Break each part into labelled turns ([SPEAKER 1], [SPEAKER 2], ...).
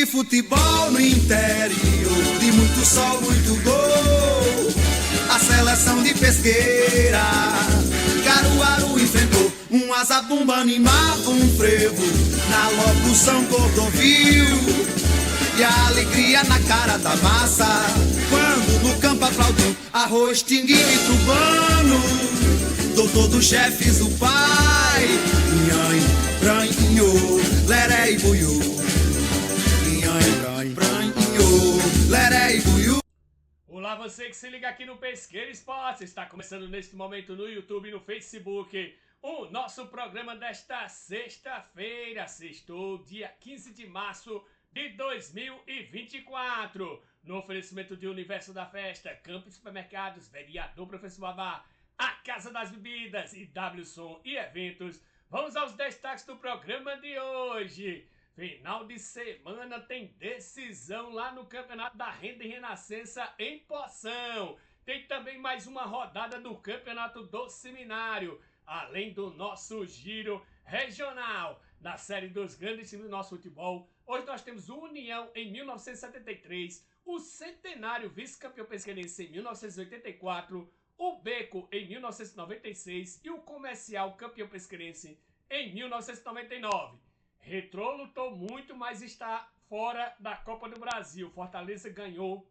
[SPEAKER 1] de futebol no interior, de muito sol, muito gol. A seleção de Pesqueira, Caruaru enfrentou um azabumba, animava um frevo na locução Cordovil. E a alegria na cara da massa, quando no campo aplaudiu Arroz, Tinguinho e Tubano, doutor dos chefes, o pai. Inhãe, branho, leré e buiú. Inhãe, branho, leré e buiú.
[SPEAKER 2] Olá, você que se liga aqui no Pesqueira Esportes. Está começando neste momento no YouTube e no Facebook o nosso programa desta sexta-feira. Sextou, dia 15 de março de 2024. No oferecimento de Universo da Festa, Campos Supermercados, Vereador Professor Vavá, a Casa das Bebidas e WSOM e Eventos. Vamos aos destaques do programa de hoje. Final de semana tem decisão lá no Campeonato da Renda e Renascença em Poção. Tem também mais uma rodada do Campeonato do Seminário, além do nosso giro regional. Na série dos grandes times do nosso futebol, hoje nós temos o União em 1973, o Centenário vice-campeão pesqueirense em 1984, o Beco em 1996 e o Comercial campeão pesqueirense em 1999. Retrô lutou muito, mas está fora da Copa do Brasil. Fortaleza ganhou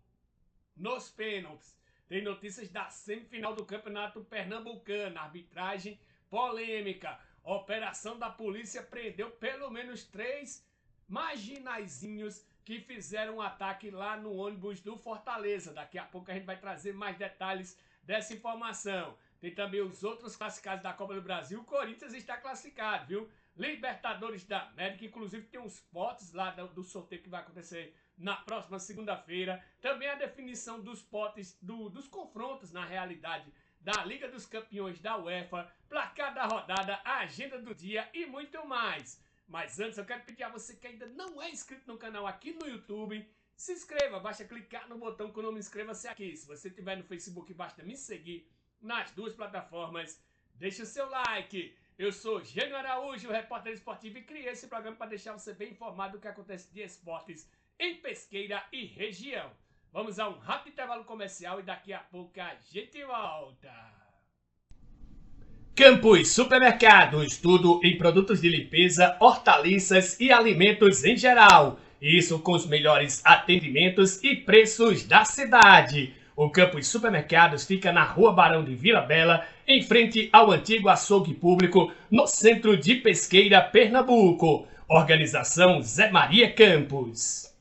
[SPEAKER 2] nos pênaltis. Tem notícias da semifinal do Campeonato Pernambucano, arbitragem polêmica. Operação da polícia prendeu pelo menos 3 marginaizinhos que fizeram um ataque lá no ônibus do Fortaleza. Daqui a pouco a gente vai trazer mais detalhes dessa informação. Tem também os outros classificados da Copa do Brasil. O Corinthians está classificado, viu? Libertadores da América, inclusive tem uns potes lá do sorteio que vai acontecer na próxima segunda-feira. Também a definição dos potes, dos confrontos na realidade da Liga dos Campeões da UEFA, placar da rodada, a agenda do dia e muito mais. Mas antes eu quero pedir a você que ainda não é inscrito no canal aqui no YouTube, se inscreva, basta clicar no botão com o nome inscreva-se aqui. Se você estiver no Facebook, basta me seguir nas duas plataformas. Deixe o seu like. Eu sou Jânio Araújo, repórter esportivo, e criei esse programa para deixar você bem informado do que acontece de esportes em Pesqueira e região. Vamos a um rápido intervalo comercial e daqui a pouco a gente volta. Campos Supermercados, tudo em produtos de limpeza, hortaliças e alimentos em geral. Isso com os melhores atendimentos e preços da cidade. O Campos Supermercados fica na Rua Barão de Vila Bela, em frente ao antigo açougue público, no centro de Pesqueira, Pernambuco. Organização Zé Maria Campos.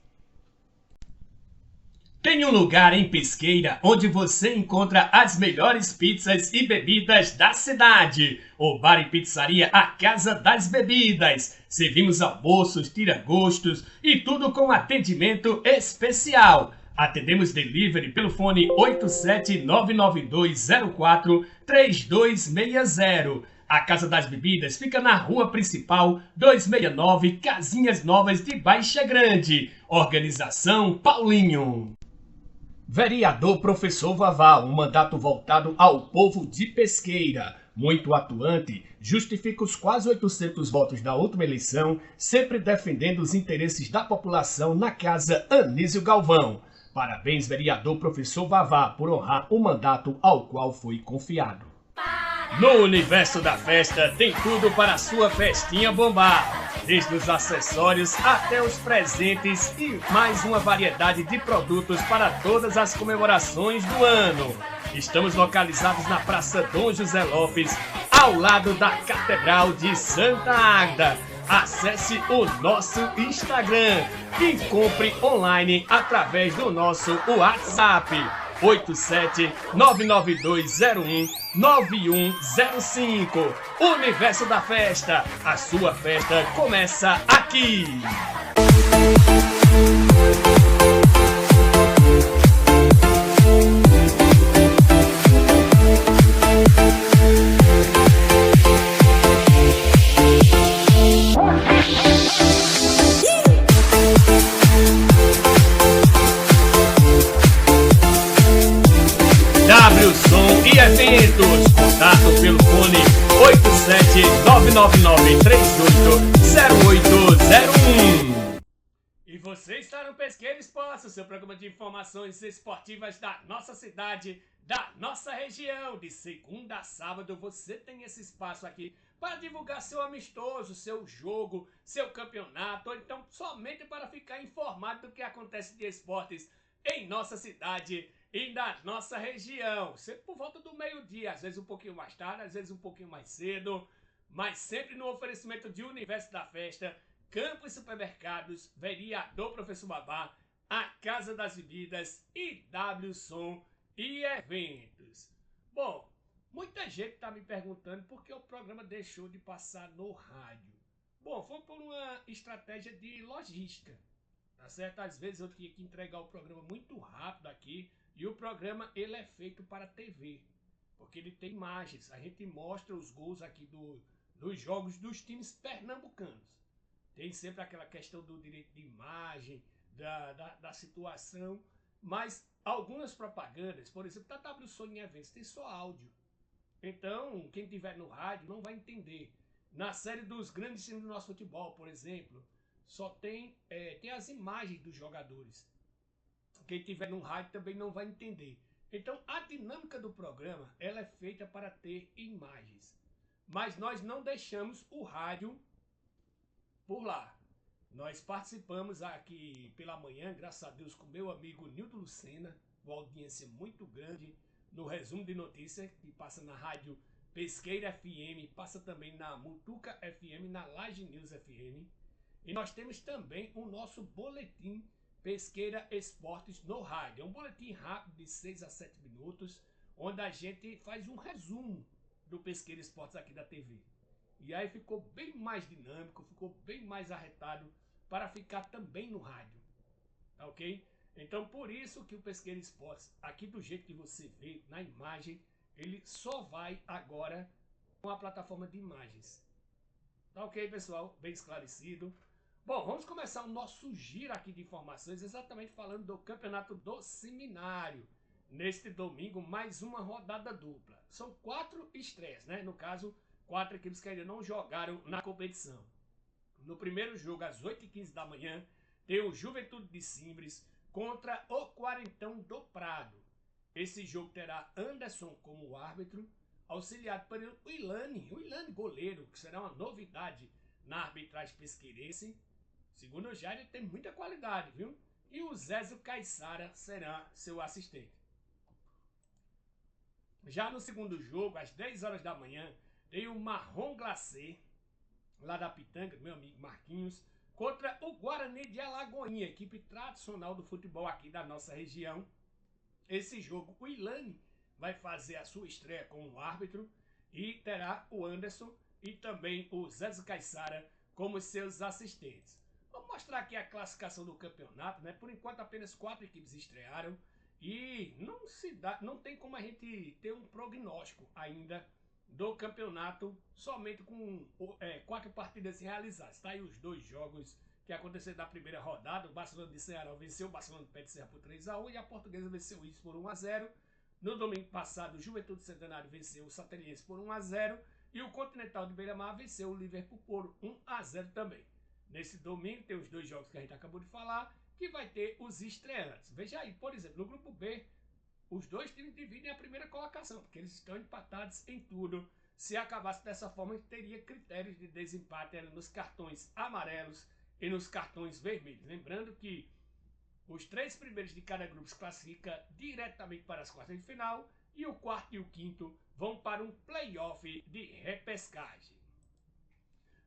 [SPEAKER 2] Tem um lugar em Pesqueira onde você encontra as melhores pizzas e bebidas da cidade. O Bar e Pizzaria A Casa das Bebidas. Servimos almoços, tira-gostos e tudo com atendimento especial. Atendemos delivery pelo fone 87992043260. A Casa das Bebidas fica na Rua Principal 269, Casinhas Novas de Baixa Grande. Organização Paulinho. Vereador Professor Vavá, um mandato voltado ao povo de Pesqueira. Muito atuante, justifica os quase 800 votos da última eleição, sempre defendendo os interesses da população na Casa Anísio Galvão. Parabéns, vereador Professor Vavá, por honrar o mandato ao qual foi confiado. No Universo da Festa tem tudo para a sua festinha bombar. Desde os acessórios até os presentes e mais uma variedade de produtos para todas as comemorações do ano. Estamos localizados na Praça Dom José Lopes, ao lado da Catedral de Santa Águeda. Acesse o nosso Instagram e compre online através do nosso WhatsApp 87992019105. Universo da Festa, a sua festa começa aqui. WSOM e Eventos. Contato pelo fone 87999380801. E Você está no Pesqueira Esporte, o seu programa de informações esportivas da nossa cidade, da nossa região. De segunda a sábado você tem esse espaço aqui para divulgar seu amistoso, seu jogo, seu campeonato, ou então somente para ficar informado do que acontece de esportes em nossa cidade e na nossa região. Sempre por volta do meio-dia, às vezes um pouquinho mais tarde, às vezes um pouquinho mais cedo, mas sempre no oferecimento de Universo da Festa, Campos Supermercados, Vereador Professor Babá, a Casa das Bebidas e W Som e Eventos. Bom, muita gente está me perguntando por que o programa deixou de passar no rádio. Bom, foi por uma estratégia de logística, tá certo? Às vezes eu tinha que entregar o programa muito rápido aqui e o programa ele é feito para TV, porque ele tem imagens. A gente mostra os gols aqui dos jogos dos times pernambucanos. Tem sempre aquela questão do direito de imagem, da situação, mas algumas propagandas, por exemplo, da W Som em Eventos, tem só áudio. Então, quem estiver no rádio não vai entender. Na série dos grandes times do nosso futebol, por exemplo, só tem as imagens dos jogadores. Quem estiver no rádio também não vai entender. Então, a dinâmica do programa ela é feita para ter imagens. Mas nós não deixamos o rádio por lá. Nós participamos aqui pela manhã, graças a Deus, com meu amigo Nildo Lucena, uma audiência muito grande no resumo de notícias, que passa na rádio Pesqueira FM, passa também na Mutuca FM, na Laje News FM. E nós temos também o nosso boletim Pesqueira Esportes no rádio. É um boletim rápido de 6 a 7 minutos, onde a gente faz um resumo do Pesqueira Esportes aqui da TV. E aí ficou bem mais dinâmico, ficou bem mais arretado para ficar também no rádio, tá ok? Então por isso que o Pesqueira Esportes, aqui do jeito que você vê na imagem, ele só vai agora com a plataforma de imagens. Tá ok, pessoal? Bem esclarecido. Bom, vamos começar o nosso giro aqui de informações, exatamente falando do Campeonato do Seminário. Neste domingo, mais uma rodada dupla. São 4 estreias, né? No caso, 4 equipes que ainda não jogaram na competição. No primeiro jogo, às 8h15 da manhã, tem o Juventude de Simbres contra o Quarentão do Prado. Esse jogo terá Anderson como árbitro, auxiliado pelo Wilane goleiro, que será uma novidade na arbitragem pesqueirense. Segundo o Jair, ele tem muita qualidade, viu? E o Zézio Caissara será seu assistente. Já no segundo jogo, às 10 horas da manhã, tem o Marrom Glacê, lá da Pitanga, meu amigo Marquinhos, contra o Guarani de Alagoinha, equipe tradicional do futebol aqui da nossa região. Esse jogo, o Ilane vai fazer a sua estreia como árbitro e terá o Anderson e também o Zé Caissara como seus assistentes. Vamos mostrar aqui a classificação do campeonato, né? Por enquanto apenas 4 equipes estrearam e não tem como a gente ter um prognóstico ainda do campeonato somente com 4 partidas realizadas. Tá aí os 2 jogos que aconteceram na primeira rodada. O Barcelona de Ceará venceu o Barcelona de Pé de Serra por 3-1 e a Portuguesa venceu isso por 1-0. No domingo passado, o Juventude Centenário venceu o Sateliense por 1-0 e o Continental de Beira-Mar venceu o Liverpool por 1-0 também. Nesse domingo tem os 2 jogos que a gente acabou de falar, que vai ter os estreantes. Veja aí, por exemplo, no grupo B, os 2 times dividem a primeira colocação, porque eles estão empatados em tudo. Se acabasse dessa forma, a gente teria critérios de desempate nos cartões amarelos e nos cartões vermelhos. Lembrando que os 3 primeiros de cada grupo se classificam diretamente para as quartas de final e o quarto e o quinto vão para um playoff de repescagem.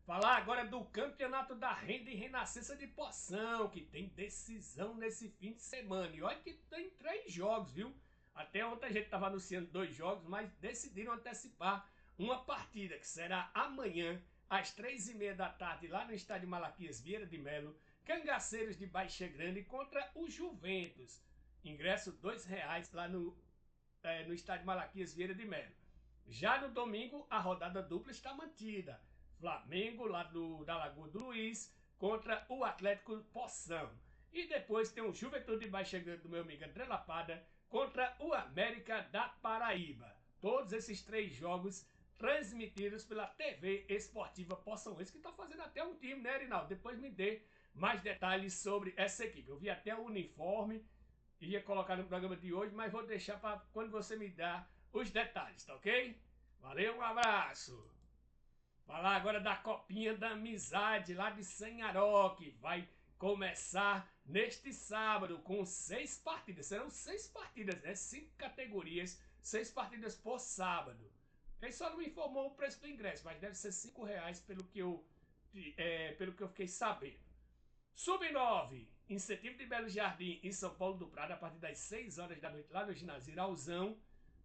[SPEAKER 2] Falar agora do Campeonato da Renda e Renascença de Poção, que tem decisão nesse fim de semana. E olha que tem 3 jogos, viu? Até ontem a gente estava anunciando 2 jogos, mas decidiram antecipar uma partida que será amanhã, às 3h30 da tarde, lá no estádio Malaquias Vieira de Melo, Cangaceiros de Baixa Grande contra o Juventus. Ingresso R$2 lá no estádio Malaquias Vieira de Melo. Já no domingo, a rodada dupla está mantida. Flamengo, lá da Lagoa do Luiz, contra o Atlético Poção. E depois tem o Juventude de Baixa Grande do meu amigo André Lapada contra o América da Paraíba. Todos esses 3 jogos transmitidos pela TV Esportiva Poçãoense, que está fazendo até um time, né, Rinaldo? Depois me dê mais detalhes sobre essa equipe. Eu vi até o uniforme, ia colocar no programa de hoje, mas vou deixar para quando você me dar os detalhes, tá ok? Valeu, um abraço! Falar agora da Copinha da Amizade lá de Sanharó, que vai começar neste sábado com 6 partidas. Serão 6 partidas, né? 5 categorias, 6 partidas por sábado. Quem só não me informou o preço do ingresso, mas deve ser R$5 pelo que eu fiquei sabendo. Sub-9, Incentivo de Belo Jardim em São Paulo do Prado, a partir das 6 horas da noite, lá no ginásio Irauzão.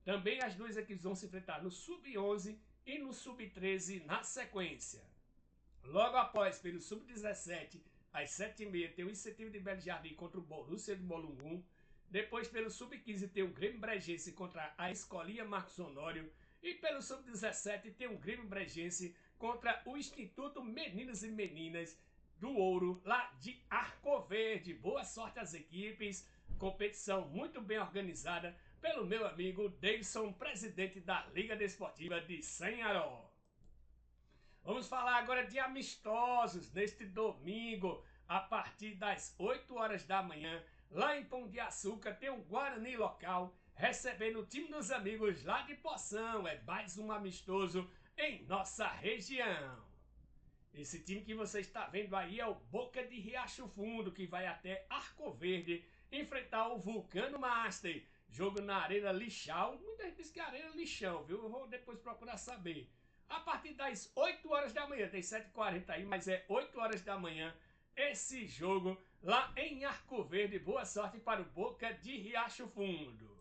[SPEAKER 2] Também as duas equipes vão se enfrentar no Sub-11 e no Sub-13 na sequência. Logo após, pelo Sub-17, às 7h30, tem o Incentivo de Belo Jardim contra o Borussia de Molungum. Depois, pelo Sub-15, tem o Grêmio Bregense contra a Escolinha Marcos Honório. E pelo Sub-17, tem o Grêmio Bregense contra o Instituto Meninos e Meninas do Ouro, lá de Arco Verde. Boa sorte às equipes. Competição muito bem organizada pelo meu amigo Davidson, presidente da Liga Desportiva de Sanharó. Vamos falar agora de amistosos neste domingo, a partir das 8 horas da manhã. Lá em Pão de Açúcar tem um Guarani local recebendo o time dos amigos lá de Poção. É mais um amistoso em nossa região. Esse time que você está vendo aí é o Boca de Riacho Fundo, que vai até Arco Verde enfrentar o Vulcano Master. Jogo na Arena Lixão. Muita gente diz que é Arena Lixão, viu? Eu vou depois procurar saber. A partir das 8 horas da manhã, tem 7h40 aí, mas é 8 horas da manhã esse jogo lá em Arco Verde. Boa sorte para o Boca de Riacho Fundo.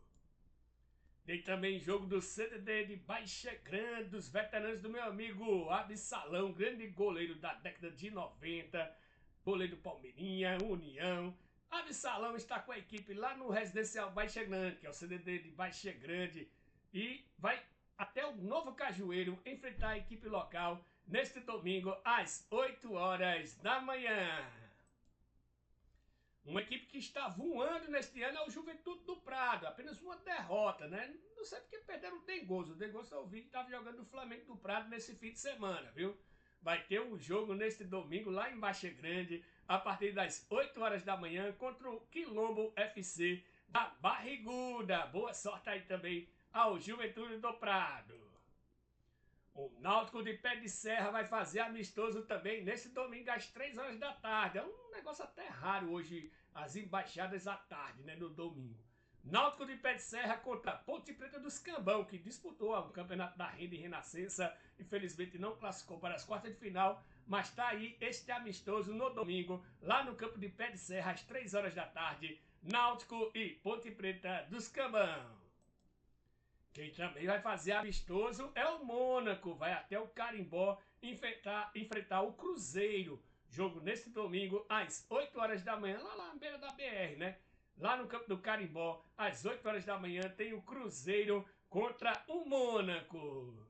[SPEAKER 2] Tem também jogo do CDD de Baixa Grande, dos veteranos do meu amigo Absalão, grande goleiro da década de 90, goleiro do Palmeirinha, União. Absalão está com a equipe lá no Residencial Baixa Grande, que é o CDD de Baixa Grande, e vai até o Novo Cajueiro enfrentar a equipe local neste domingo às 8 horas da manhã. Uma equipe que está voando neste ano é o Juventude do Prado, apenas uma derrota, né? Não sei porque perderam o Dengoso. O Dengoso eu vi que estava jogando no Flamengo do Prado nesse fim de semana, viu? Vai ter um jogo neste domingo lá em Baixa Grande, a partir das 8 horas da manhã, contra o Quilombo FC da Barriguda. Boa sorte aí também ao Juventude do Prado. O Náutico de Pé de Serra vai fazer amistoso também nesse domingo às 3 horas da tarde. É um negócio até raro hoje, as embaixadas à tarde, né, no domingo. Náutico de Pé de Serra contra Ponte Preta dos Cambão, que disputou o Campeonato da Renda e Renascença. Infelizmente não classificou para as quartas de final, mas está aí este amistoso no domingo, lá no campo de Pé de Serra, às 3 horas da tarde. Náutico e Ponte Preta dos Cambão. Quem também vai fazer amistoso é o Mônaco, vai até o Carimbó enfrentar o Cruzeiro. Jogo neste domingo às 8 horas da manhã, lá na beira da BR, né? Lá no campo do Carimbó, às 8 horas da manhã, tem o Cruzeiro contra o Mônaco.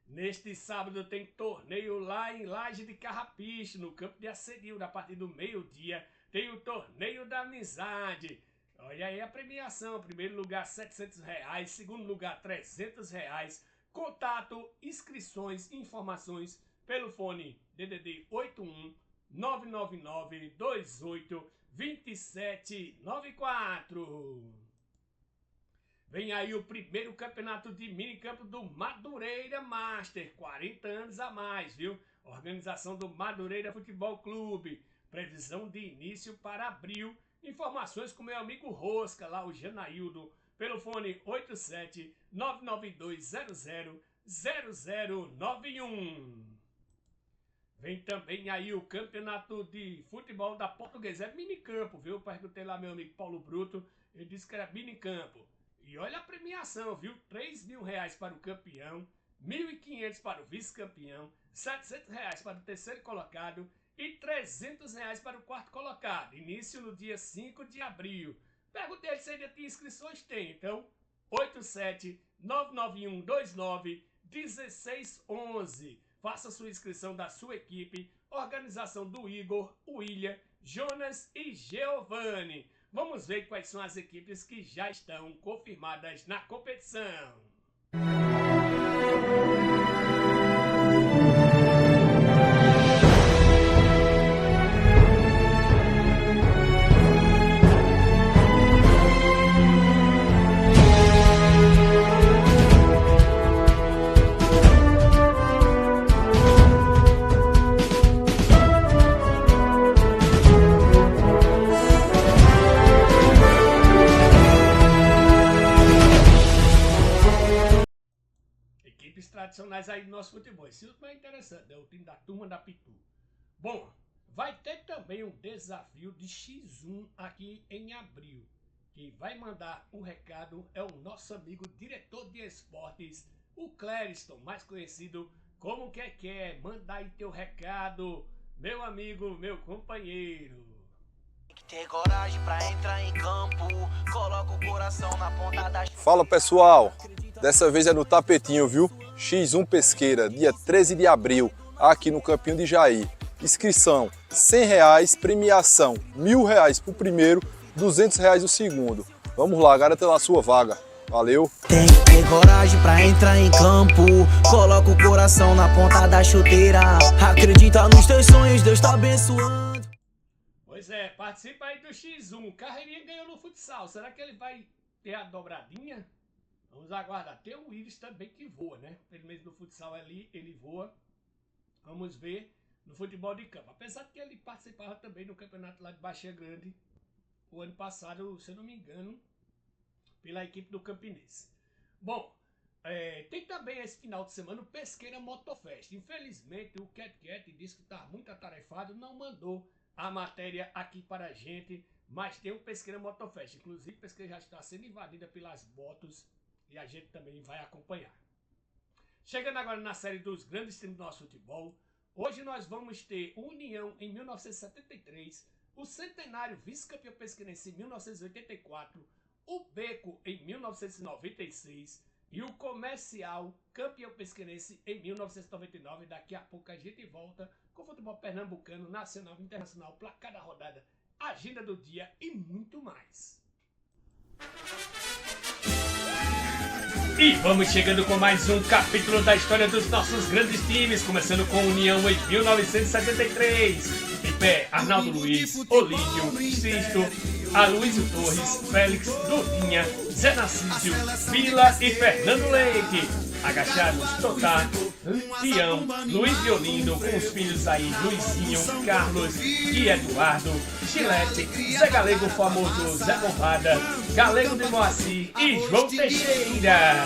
[SPEAKER 2] Neste sábado tem torneio lá em Laje de Carrapicho, no campo de Assedio, a partir do meio-dia. Tem o Torneio da Amizade. Olha aí a premiação, primeiro lugar R$700, segundo lugar R$300. Contato, inscrições, informações pelo fone DDD 81 999 28 2794. Vem aí o primeiro campeonato de minicampo do Madureira Master, 40 anos a mais, viu? Organização do Madureira Futebol Clube. Previsão de início para abril. Informações com meu amigo Rosca, lá o Janaildo, pelo fone 87-992000091. Vem também aí o campeonato de futebol da Portuguesa, é minicampo, viu? Perguntei lá meu amigo Paulo Bruto, ele disse que era minicampo. E olha a premiação, viu? R$3.000 para o campeão, R$1.500 para o vice-campeão, R$700 para o terceiro colocado e R$300 para o quarto colocado. Início no dia 5 de abril. Perguntei se ainda tinha inscrições. Tem, então 87-99129-1611. Faça sua inscrição da sua equipe. Organização do Igor, William, Jonas e Giovanni. Vamos ver quais são as equipes que já estão confirmadas na competição. tradicionais aí do nosso futebol. Esse último é interessante, é o time da Turma da Pitu. Bom, vai ter também um desafio de X1 aqui em abril. Quem vai mandar o recado é o nosso amigo diretor de esportes, o Clériston, mais conhecido como Keké. Manda aí teu recado, meu amigo, meu companheiro.
[SPEAKER 3] Tem que ter coragem pra entrar em campo, coloca o coração na ponta da...
[SPEAKER 4] Fala pessoal, dessa vez é no tapetinho, viu? X1 Pesqueira, dia 13 de abril, aqui no Campinho de Jair. Inscrição R$100, premiação R$1.000 pro primeiro, R$200 o segundo. Vamos lá, garanta lá a sua vaga. Valeu!
[SPEAKER 3] Tem que ter coragem pra entrar em campo, coloca o coração na ponta da chuteira. Acredita nos teus sonhos, Deus tá abençoando.
[SPEAKER 2] Pois é, participa aí do X1. Carreirinha ganhou no futsal. Será que ele vai ter a dobradinha? Vamos aguardar. Tem o Willis também que voa, né? Pelo menos no futsal ali, ele voa. Vamos ver no futebol de campo. Apesar de que ele participava também no campeonato lá de Baixa Grande o ano passado, se eu não me engano, pela equipe do Campinense. Bom, tem também esse final de semana o Pesqueira Motofest. Infelizmente o Cat disse que está muito atarefado, não mandou a matéria aqui para a gente, mas tem o Pesqueira Motofest. Inclusive, Pesqueira já está sendo invadida pelas motos e a gente também vai acompanhar. Chegando agora na série dos grandes times do nosso futebol, hoje nós vamos ter o União em 1973, o Centenário vice-campeão pesqueirense em 1984, o Beco em 1996 e o Comercial campeão pesqueirense em 1999. Daqui a pouco a gente volta com o futebol pernambucano, nacional, internacional, placar da rodada, agenda do dia e muito mais. E vamos chegando com mais um capítulo da história dos nossos grandes times, começando com a União em 1973. Em pé, Arnaldo Luiz, Olívio, Sisto, Aloysio Torres, Félix, Dudinha, Zé Narcísio, Vila e Fernando Leite. Agachados, Totá, Tião, Luiz Violindo, com os filhos aí, Luizinho, Carlos e Eduardo, Chilete, Zé Galego, famoso Zé Bombada, Galego de Moacir e João Teixeira.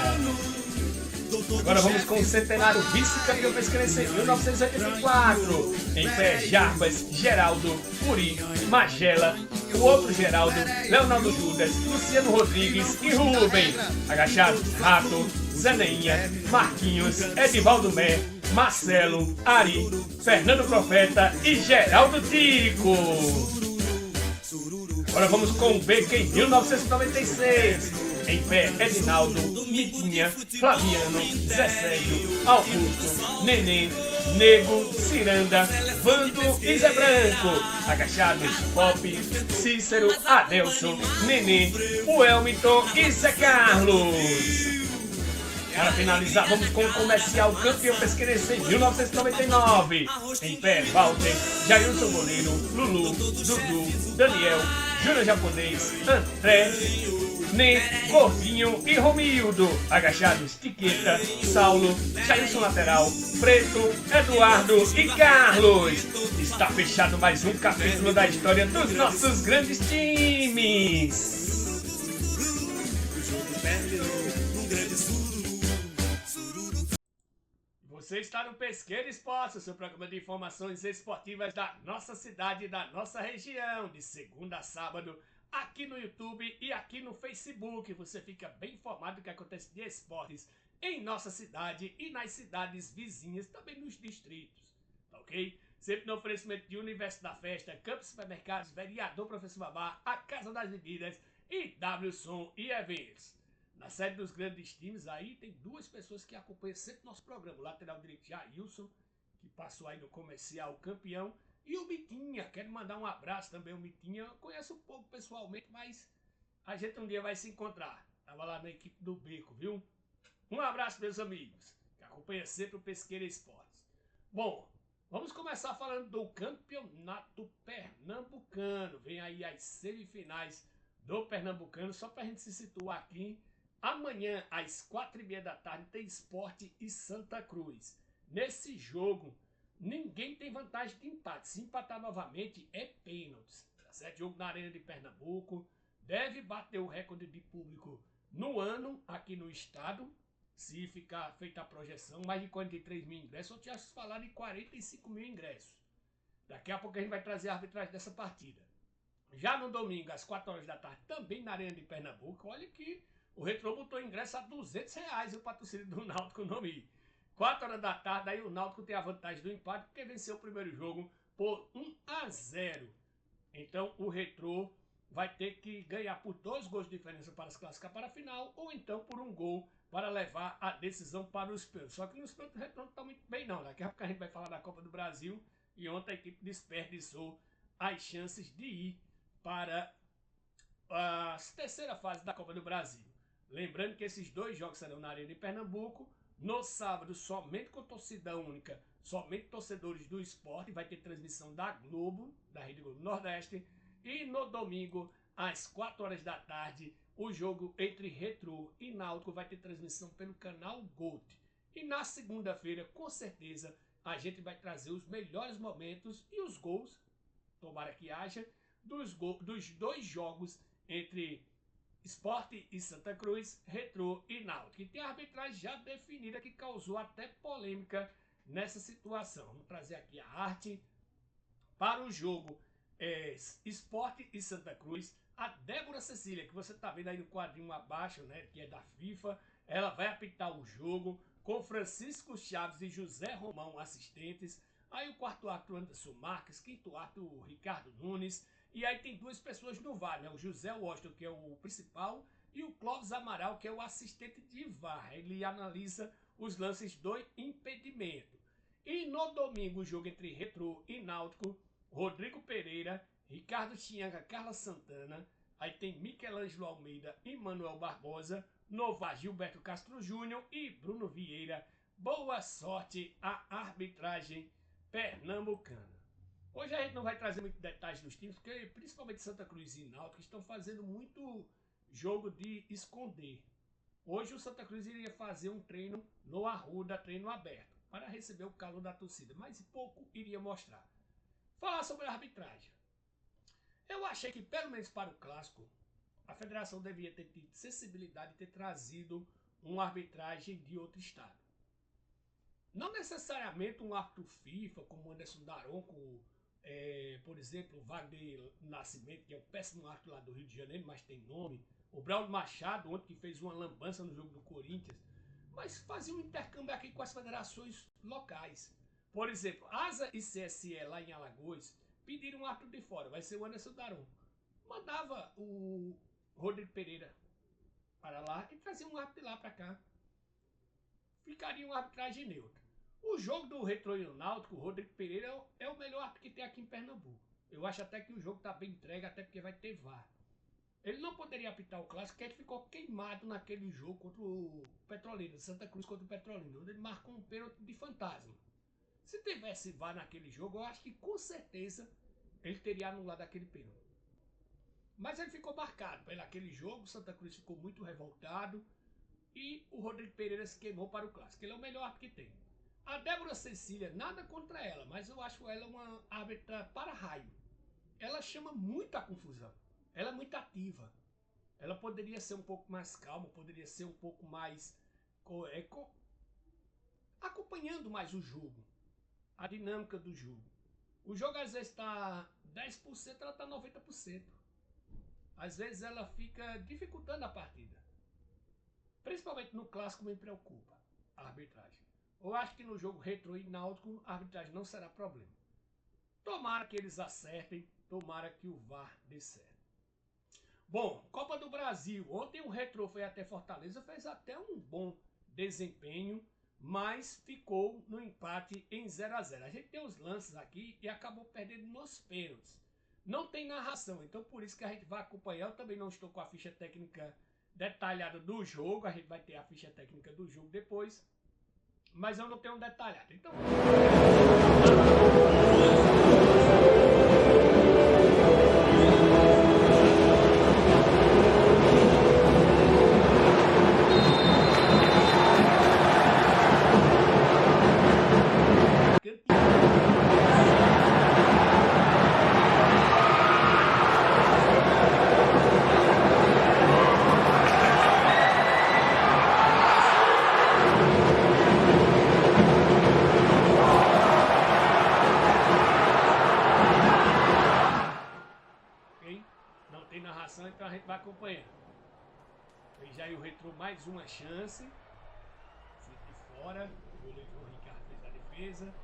[SPEAKER 2] Agora vamos com o Centenário vice-campeão pesqueirense em 1984. Em pé, Jarbas, Geraldo, Uri, Magela, o outro Geraldo, Leonardo Judas, Luciano Rodrigues e Rubem. Agachados, Rato, Zeneinha, Marquinhos, Edivaldo Mé, Marcelo, Ari, Fernando Profeta e Geraldo Tico. Agora vamos com o Beco em 1996. Em pé, Edinaldo, Mitinha, Flaviano, Zé Sérgio, Augusto, Neném, Nego, Ciranda, Vando e Zé Branco. Agachados, Pop, Cícero, Adelson, Neném, o Elmiton e Zé Carlos. Para finalizar, vamos com o Comercial campeão pesqueirense em 1999. Em pé, Walter, Jailson Goleiro, Lulu, Dudu, Daniel, Júnior Japonês, André, Ney, Gordinho e Romildo. Agachados, Tiqueta, Saulo, Jailson Lateral, Preto, Eduardo e Carlos. Está fechado mais um capítulo da história dos nossos grandes times. Você está no Pesqueira Esporte, o seu programa de informações esportivas da nossa cidade e da nossa região, de segunda a sábado, aqui no YouTube e aqui no Facebook. Você fica bem informado do que acontece de esportes em nossa cidade e nas cidades vizinhas, também nos distritos, tá ok? Sempre no oferecimento de Universo da Festa, Campos Supermercados, Vereador Professor Babá, a Casa das Bebidas e W-Som e Eventos. Na série dos grandes times aí, tem duas pessoas que acompanham sempre nosso programa. O lateral direito, Jailson, que passou aí no Comercial campeão. E o Mitinha, quero mandar um abraço também. O Mitinha, eu conheço um pouco pessoalmente, mas a gente um dia vai se encontrar. Tava lá na equipe do Beco, viu? Um abraço, meus amigos, que acompanham sempre o Pesqueira Esportes. Bom, vamos começar falando do Campeonato Pernambucano. Vem aí as semifinais do Pernambucano, só pra gente se situar aqui. Amanhã, às 4h30 da tarde, tem Sport e Santa Cruz. Nesse jogo, ninguém tem vantagem de empate. Se empatar novamente, é pênaltis. Tá certo? Jogo na Arena de Pernambuco. Deve bater o recorde de público no ano, aqui no estado. se ficar feita a projeção, mais de 43 mil ingressos, eu tinha falado em 45 mil ingressos. Daqui a pouco a gente vai trazer a arbitragem dessa partida. Já no domingo, às 4 horas da tarde, também na Arena de Pernambuco, olha que o Retrô botou ingresso a R$200 o patrocínio do Náutico no Mi. 4 horas da tarde, aí o Náutico tem a vantagem do empate, porque venceu o primeiro jogo por 1-0. Então o Retrô vai ter que ganhar por 2 gols de diferença para se classificar para a final, ou então por 1 gol para levar a decisão para os pênaltis. Só que nos pênaltis o Retrô não está muito bem não. Daqui a pouco a gente vai falar da Copa do Brasil, e ontem a equipe desperdiçou as chances de ir para a terceira fase da Copa do Brasil. Lembrando que esses 2 jogos serão na Arena de Pernambuco. No sábado, somente com torcida única, somente torcedores do esporte, vai ter transmissão da Globo, da Rede Globo Nordeste. E no domingo, às 4 horas da tarde, o jogo entre Retrô e Náutico vai ter transmissão pelo canal Gold. E na segunda-feira, com certeza, a gente vai trazer os melhores momentos e os gols, tomara que haja, dos 2 jogos entre Sport e Santa Cruz, Retrô e Náutico. E tem a arbitragem já definida que causou até polêmica nessa situação. Vamos trazer aqui a arte para o jogo Sport e Santa Cruz. A Débora Cecília, que você está vendo aí no quadrinho abaixo, né, que é da FIFA, ela vai apitar o jogo com Francisco Chaves e José Romão assistentes. Aí o quarto árbitro Anderson Marques, quinto árbitro Ricardo Nunes. E aí tem 2 pessoas no VAR, né? O José Washington, que é o principal, e o Clóvis Amaral, que é o assistente de VAR. Ele analisa os lances do impedimento. E no domingo, o jogo entre Retrô e Náutico, Rodrigo Pereira, Ricardo Chianga, Carla Santana, aí tem Michelangelo Almeida e Manuel Barbosa, no VAR Gilberto Castro Júnior e Bruno Vieira. Boa sorte à arbitragem pernambucana. Hoje a gente não vai trazer muito detalhes dos times, porque principalmente Santa Cruz e Náutico estão fazendo muito jogo de esconder. Hoje o Santa Cruz iria fazer um treino no Arruda, treino aberto, para receber o calor da torcida, mas pouco iria mostrar. Falar sobre a arbitragem. Eu achei que, pelo menos para o Clássico, a federação devia ter tido sensibilidade de ter trazido uma arbitragem de outro estado. Não necessariamente um árbitro FIFA, como Anderson Daronco, por exemplo, o Wagner Nascimento, que é um péssimo árbitro lá do Rio de Janeiro, mas tem nome. O Braulio Machado, ontem, que fez uma lambança no jogo do Corinthians. Mas fazia um intercâmbio aqui com as federações locais. Por exemplo, ASA e CSE lá em Alagoas pediram um árbitro de fora, vai ser o Anderson Daronco. Mandava o Rodrigo Pereira para lá e trazia um árbitro de lá para cá. Ficaria uma arbitragem neutra. O jogo do Retrô e o Náutico, o Rodrigo Pereira é o melhor árbitro que tem aqui em Pernambuco. Eu acho até que o jogo está bem entregue, até porque vai ter VAR. Ele não poderia apitar o Clássico, porque ele ficou queimado naquele jogo contra o Petrolina, Santa Cruz contra o Petrolina, onde ele marcou um pênalti de fantasma. Se tivesse VAR naquele jogo, eu acho que com certeza ele teria anulado aquele pênalti. Mas ele ficou marcado pelaquele jogo, o Santa Cruz ficou muito revoltado e o Rodrigo Pereira se queimou para o Clássico. Ele é o melhor árbitro que tem. A Débora Cecília, nada contra ela, mas eu acho ela uma árbitra para raio. Ela chama muita confusão. Ela é muito ativa. Ela poderia ser um pouco mais calma, poderia ser um pouco mais acompanhando mais o jogo, a dinâmica do jogo. O jogo às vezes está 10%, ela está 90%. Às vezes ela fica dificultando a partida. Principalmente no Clássico me preocupa a arbitragem. Eu acho que no jogo Retrô e Náutico a arbitragem não será problema. Tomara que eles acertem, tomara que o VAR dê certo. Bom, Copa do Brasil. Ontem o Retrô foi até Fortaleza, fez até um bom desempenho, mas ficou no empate em 0-0. A gente tem os lances aqui e acabou perdendo nos pênaltis. Não tem narração, então por isso que a gente vai acompanhar. Eu também não estou com a ficha técnica detalhada do jogo, a gente vai ter a ficha técnica do jogo depois, mas eu não tenho detalhado. Então uma chance. Chute de fora. O goleiro João Ricardo fez a defesa.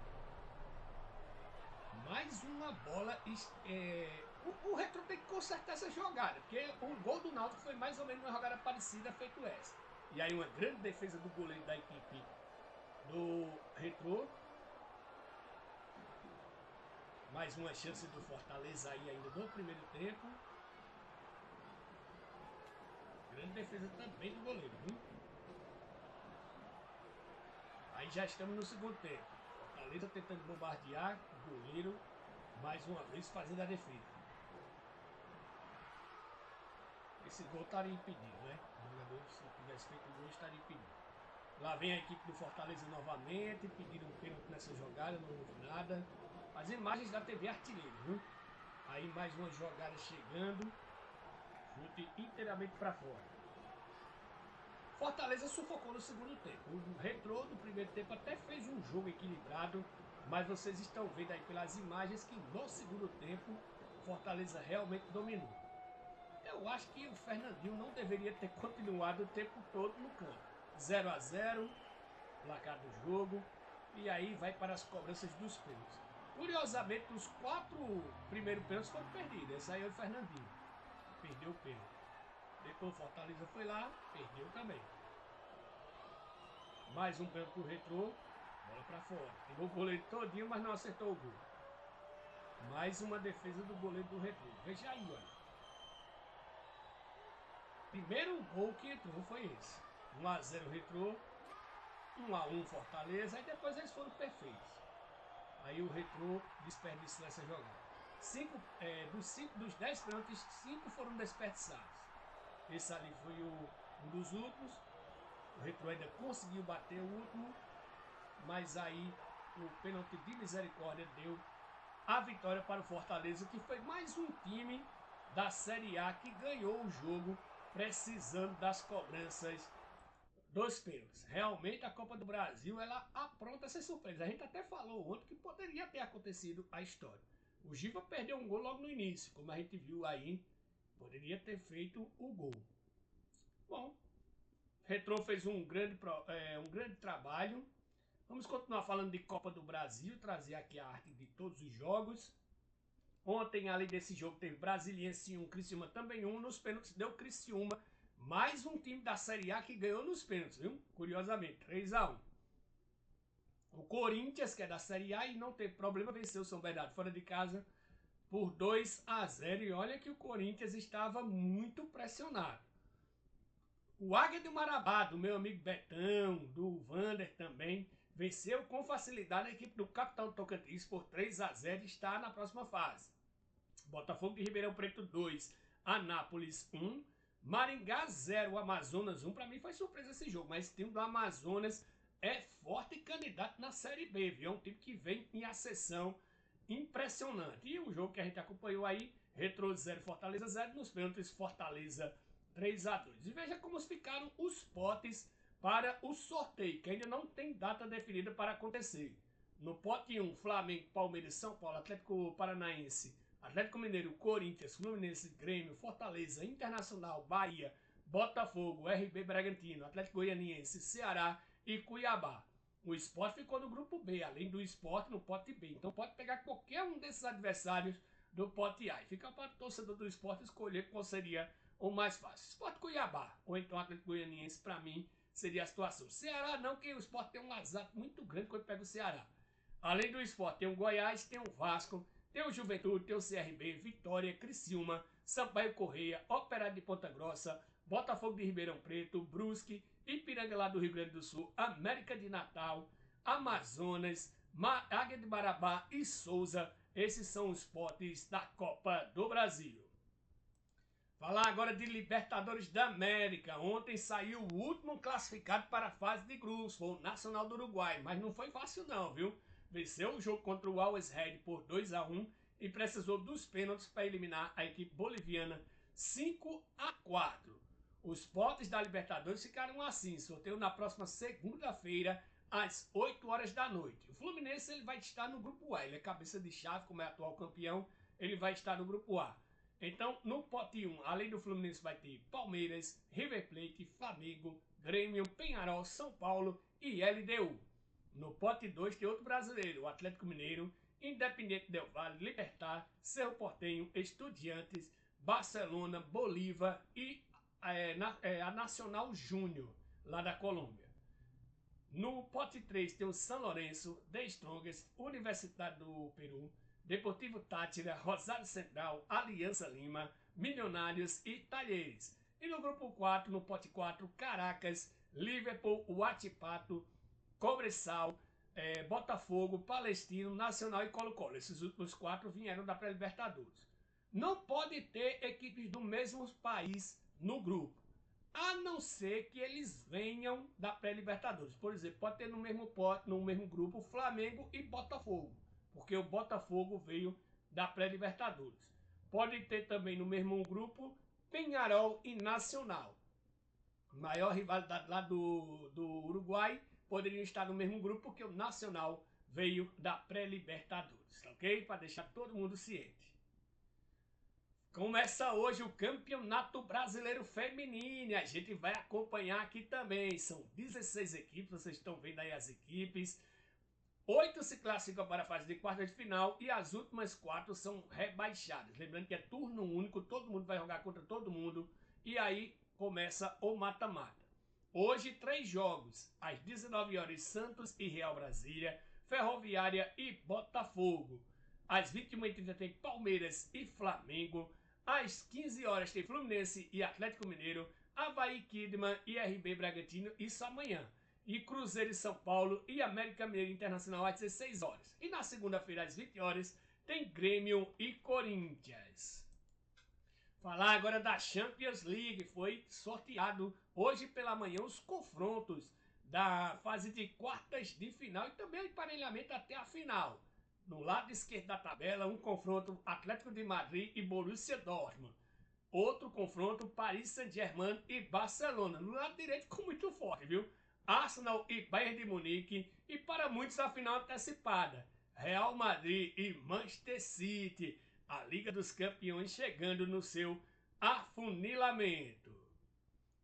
[SPEAKER 2] Mais uma bola. O Retrô tem que consertar essa jogada, porque o gol do Náutico foi mais ou menos uma jogada parecida feito essa. E aí uma grande defesa do goleiro da equipe do Retrô. Mais uma chance do Fortaleza aí ainda no primeiro tempo. Grande defesa também do goleiro, viu? Aí já estamos no segundo tempo. Fortaleza tentando bombardear o goleiro, mais uma vez fazendo a defesa. Esse gol estaria impedido, né? O jogador, se tivesse feito o gol, estaria impedido. Lá vem a equipe do Fortaleza novamente, pediram um pênalti nessa jogada, não houve nada. As imagens da TV Artilheiro, viu? Aí mais uma jogada chegando. Chute inteiramente para fora. Fortaleza sufocou no segundo tempo. O Retrô do primeiro tempo até fez um jogo equilibrado, mas vocês estão vendo aí pelas imagens que no segundo tempo Fortaleza realmente dominou. Eu acho que o Fernandinho não deveria ter continuado o tempo todo no campo. 0 a 0, placar do jogo, e aí vai para as cobranças dos pênaltis. Curiosamente, os 4 primeiros pênaltis foram perdidos. Esse aí é o Fernandinho. Perdeu o pênalti. Depois o Fortaleza foi lá, perdeu também. Mais um pênalti pro Retrô. Bola para fora. Pegou o goleiro todinho, mas não acertou o gol. Mais uma defesa do goleiro do Retrô. Veja aí, olha. Primeiro gol que entrou foi esse. 1 a 0 Retrô. 1 a 1 Fortaleza. Aí depois eles foram perfeitos. Aí o Retrô desperdiçou essa jogada. Dos 10 pênaltis, 5 foram desperdiçados. Esse ali foi um dos últimos. O Retrô ainda conseguiu bater o último. Mas aí o pênalti de misericórdia deu a vitória para o Fortaleza, que foi mais um time da Série A que ganhou o jogo precisando das cobranças dos pênaltis. Realmente a Copa do Brasil, ela apronta essas surpresas. A gente até falou ontem que poderia ter acontecido a história. O Giva perdeu um gol logo no início, como a gente viu aí. Poderia ter feito o gol. Bom, Retrô fez um grande trabalho. Vamos continuar falando de Copa do Brasil, trazer aqui a arte de todos os jogos. Ontem, além desse jogo, teve Brasiliense 1, Criciúma também 1. Nos pênaltis deu Criciúma. Mais um time da Série A que ganhou nos pênaltis, viu? Curiosamente, 3 a 1. O Corinthians, que é da Série A e não teve problema, venceu o São Bernardo fora de casa por 2 a 0. E olha que o Corinthians estava muito pressionado. O Águia do Marabá, do meu amigo Betão, do Vander também, venceu com facilidade a equipe do Capitão Tocantins por 3 a 0 e está na próxima fase. Botafogo de Ribeirão Preto 2, Anápolis 1, Maringá 0, Amazonas 1. Para mim foi surpresa esse jogo, mas o time do Amazonas é forte candidato na Série B, viu? É um time que vem em ascensão impressionante. E o jogo que a gente acompanhou aí, Retrô 0, Fortaleza 0, nos pênaltis Fortaleza 3 a 2. E veja como ficaram os potes para o sorteio, que ainda não tem data definida para acontecer. No pote 1, Flamengo, Palmeiras, São Paulo, Atlético Paranaense, Atlético Mineiro, Corinthians, Fluminense, Grêmio, Fortaleza, Internacional, Bahia, Botafogo, RB Bragantino, Atlético Goianiense, Ceará e Cuiabá. O Sport ficou no grupo B, além do Sport no pote B. Então pode pegar qualquer um desses adversários do pote A. E fica para o torcedor do Sport escolher qual seria o mais fácil. Sport Cuiabá, ou então Atlético Goianiense, para mim, seria a situação. Ceará não, que o Sport tem um azar muito grande quando pega o Ceará. Além do Sport, tem o Goiás, tem o Vasco, tem o Juventude, tem o CRB, Vitória, Criciúma, Sampaio Correia, Operário de Ponta Grossa, Botafogo de Ribeirão Preto, Brusque, Ipiranga lá do Rio Grande do Sul, América de Natal, Amazonas, Águia de Marabá e Souza. Esses são os potes da Copa do Brasil. Falar agora de Libertadores da América. Ontem saiu o último classificado para a fase de grupos, foi o Nacional do Uruguai, mas não foi fácil não, viu? Venceu o jogo contra o Always Red por 2 a 1 e precisou dos pênaltis para eliminar a equipe boliviana 5 a 4. Os potes da Libertadores ficaram assim, sorteio na próxima segunda-feira, às 8 horas da noite. O Fluminense ele vai estar no grupo A, ele é cabeça de chave, como é atual campeão, ele vai estar no grupo A. Então, no pote 1, além do Fluminense, vai ter Palmeiras, River Plate, Flamengo, Grêmio, Penharol, São Paulo e LDU. No pote 2 tem outro brasileiro, o Atlético Mineiro, Independiente Del Valle, Libertad, Cerro Porteño, Estudiantes, Barcelona, Bolívar e a Nacional Júnior, lá da Colômbia. No pote 3 tem o São Lourenço, The Strongest, Universidade do Peru, Deportivo Táchira, Rosário Central, Aliança Lima, Milionários e Talheres. E no grupo 4, no pote 4, Caracas, Liverpool, Huachipato, Cobressal, Botafogo, Palestino, Nacional e Colo-Colo. Esses últimos 4 vieram da pré-Libertadores. Não pode ter equipes do mesmo país no grupo, a não ser que eles venham da pré-Libertadores. Por exemplo, pode ter no mesmo pote, no mesmo grupo, Flamengo e Botafogo, porque o Botafogo veio da pré-Libertadores. Pode ter também no mesmo grupo Penharol e Nacional. Maior rivalidade lá do Uruguai poderiam estar no mesmo grupo, porque o Nacional veio da pré-Libertadores, ok? Para deixar todo mundo ciente. Começa hoje o Campeonato Brasileiro Feminino. A gente vai acompanhar aqui também. São 16 equipes, vocês estão vendo aí as equipes. 8 se classificam para a fase de quartas de final e as últimas 4 são rebaixadas. Lembrando que é turno único, todo mundo vai jogar contra todo mundo e aí começa o mata-mata. Hoje 3 jogos, às 19 horas Santos e Real Brasília, Ferroviária e Botafogo. Às 21h30 tem Palmeiras e Flamengo. Às 15 horas tem Fluminense e Atlético Mineiro, Avaí, Kidman e RB Bragantino, isso amanhã. E Cruzeiro e São Paulo e América Mineiro Internacional às 16 horas. E na segunda-feira, às 20 horas, tem Grêmio e Corinthians. Falar agora da Champions League. Foi sorteado hoje pela manhã os confrontos da fase de quartas de final e também o emparelhamento até a final. No lado esquerdo da tabela, um confronto Atlético de Madrid e Borussia Dortmund. Outro confronto Paris Saint-Germain e Barcelona. No lado direito ficou muito forte, viu? Arsenal e Bayern de Munique, e para muitos a final antecipada, Real Madrid e Manchester City, a Liga dos Campeões chegando no seu afunilamento.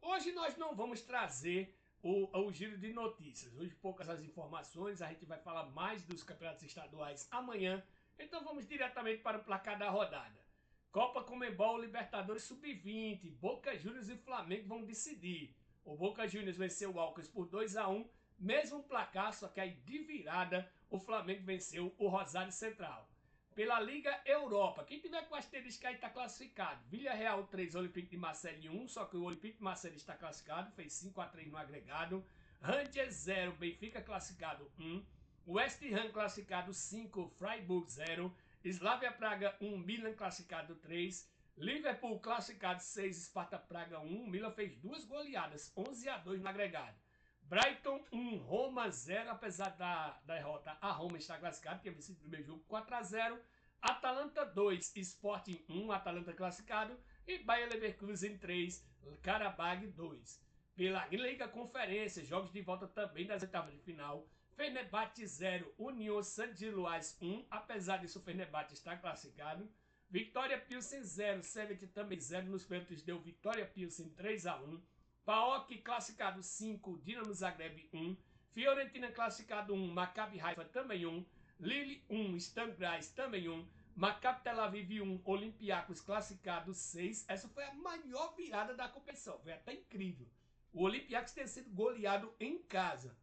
[SPEAKER 2] Hoje nós não vamos trazer o giro de notícias, hoje poucas as informações, a gente vai falar mais dos campeonatos estaduais amanhã, então vamos diretamente para o placar da rodada. Copa Conmebol, Libertadores Sub-20, Boca Juniors e Flamengo vão decidir. O Boca Juniors venceu o Alcas por 2-1, mesmo placar, só que aí de virada o Flamengo venceu o Rosário Central. Pela Liga Europa, quem tiver com asterisco aí está classificado. Villarreal 3, Olympique de Marseille 1, só que o Olympique de Marseille está classificado, fez 5-3 no agregado. Rangers 0, Benfica classificado 1. West Ham classificado 5, Freiburg 0. Slavia Praga 1, Milan classificado 3. Liverpool classificado 6, Sparta Praga 1. Milan fez 2 goleadas, 11-2 no agregado. Brighton 1, Roma 0, apesar da derrota, a Roma está classificada, tinha vencido o primeiro jogo 4-0. Atalanta 2, Sporting 1, Atalanta classificado. E Bayer Leverkusen 3, Karabag 2. Pela Liga Conferência, jogos de volta também das oitavas de final. Fenerbahçe 0, União Saint-Gilloise 1, apesar disso o Fenerbahçe está classificado. Vitória Pilsen 0, Servette também 0, nos pênaltis deu Vitória Pilsen 3-1. PAOK classificado 5, Dinamo Zagreb 1. Fiorentina classificado 1, Maccabi Haifa também 1. Lille 1, Sturm Graz também 1. Maccabi Tel Aviv 1, Olympiacos classificado 6. Essa foi a maior virada da competição, foi até incrível. O Olympiacos tem sido goleado em casa.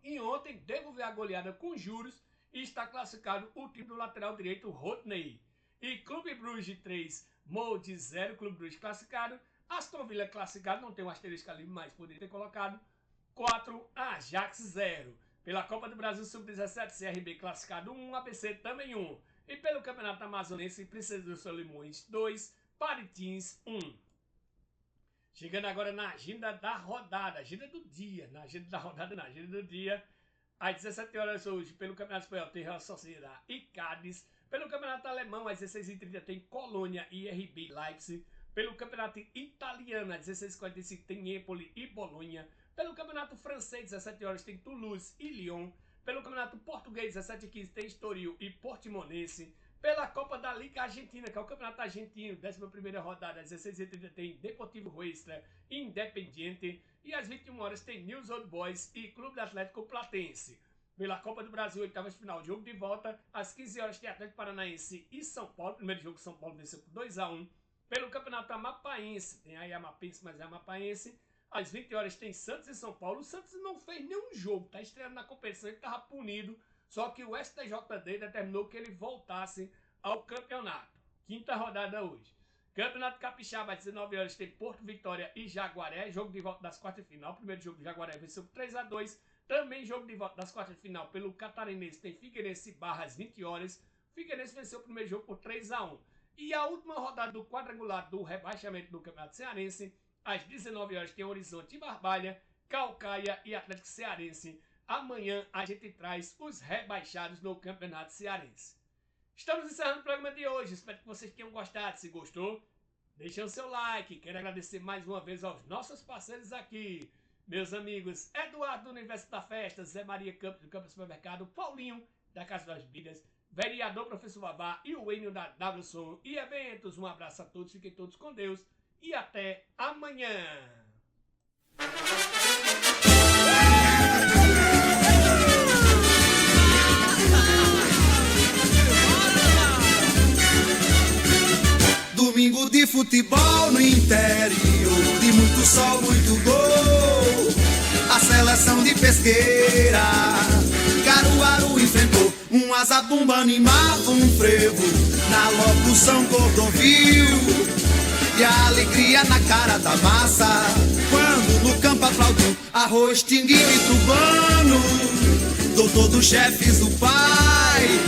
[SPEAKER 2] E ontem devolveu a goleada com juros e está classificado o time do lateral direito Rodney. E Clube Bruges 3, Molde 0, Clube Bruges classificado. Aston Villa classificado, não tem um asterisco ali, mas poderia ter colocado. 4, Ajax 0. Pela Copa do Brasil Sub-17, CRB classificado 1, ABC também 1. E pelo Campeonato Amazonense, Princesa dos Solimões 2, Paritins 1. Chegando agora na agenda da rodada, agenda do dia, na agenda da rodada, na agenda do dia. Às 17 horas hoje, pelo Campeonato Espanhol, tem Real Sociedad e Cádiz. Pelo Campeonato Alemão, às 16h30, tem Colônia e RB Leipzig. Pelo Campeonato Italiano, às 16h45, tem Empoli e Bolonha. Pelo Campeonato Francês, às 17 horas, tem Toulouse e Lyon. Pelo Campeonato Português, às 17h15, tem Estoril e Portimonense. Pela Copa da Liga Argentina, que é o Campeonato Argentino, 11ª rodada, às 16h30 tem Deportivo Huesca e Independiente, e às 21 horas tem News Old Boys e Clube Atlético Platense. Pela Copa do Brasil, oitavas de final, jogo de volta, às 15 horas tem Atlético Paranaense e São Paulo. Primeiro jogo, São Paulo venceu por 2-1. Pelo Campeonato Amapaense, tem aí Amapense, mas é Amapaense. Às 20 horas tem Santos e São Paulo. O Santos não fez nenhum jogo, tá estreando na competição, ele estava punido. Só que o STJD determinou que ele voltasse ao campeonato. Quinta rodada hoje. Campeonato Capixaba, às 19 horas tem Porto Vitória e Jaguaré. Jogo de volta das quartas de final. Primeiro jogo do Jaguaré venceu por 3-2. Também jogo de volta das quartas de final pelo Catarinense tem Figueirense e Barra às 20 horas. Figueirense venceu o primeiro jogo por 3-1. E a última rodada do quadrangular do rebaixamento do Campeonato Cearense, às 19 horas tem Horizonte e Barbalha, Calcaia e Atlético Cearense. Amanhã a gente traz os rebaixados no Campeonato Cearense. Estamos encerrando o programa de hoje. Espero que vocês tenham gostado. Se gostou, deixem o seu like. Quero agradecer mais uma vez aos nossos parceiros aqui. Meus amigos, Eduardo do Universo da Festa, Zé Maria Campos do Campos Supermercado, Paulinho da Casa das Bebidas, Vereador Professor Babá e o Enio da WSON e Eventos. Um abraço a todos, fiquem todos com Deus e até amanhã.
[SPEAKER 1] Domingo de futebol no interior, de muito sol, muito gol. A seleção de Pesqueira, Caruaru enfrentou um azabumba, animava um frevo na locução Cordovil. E a alegria na cara da massa, quando no campo aplaudiu Arroz, Tinguinho e Tubano, doutor dos chefes do pai.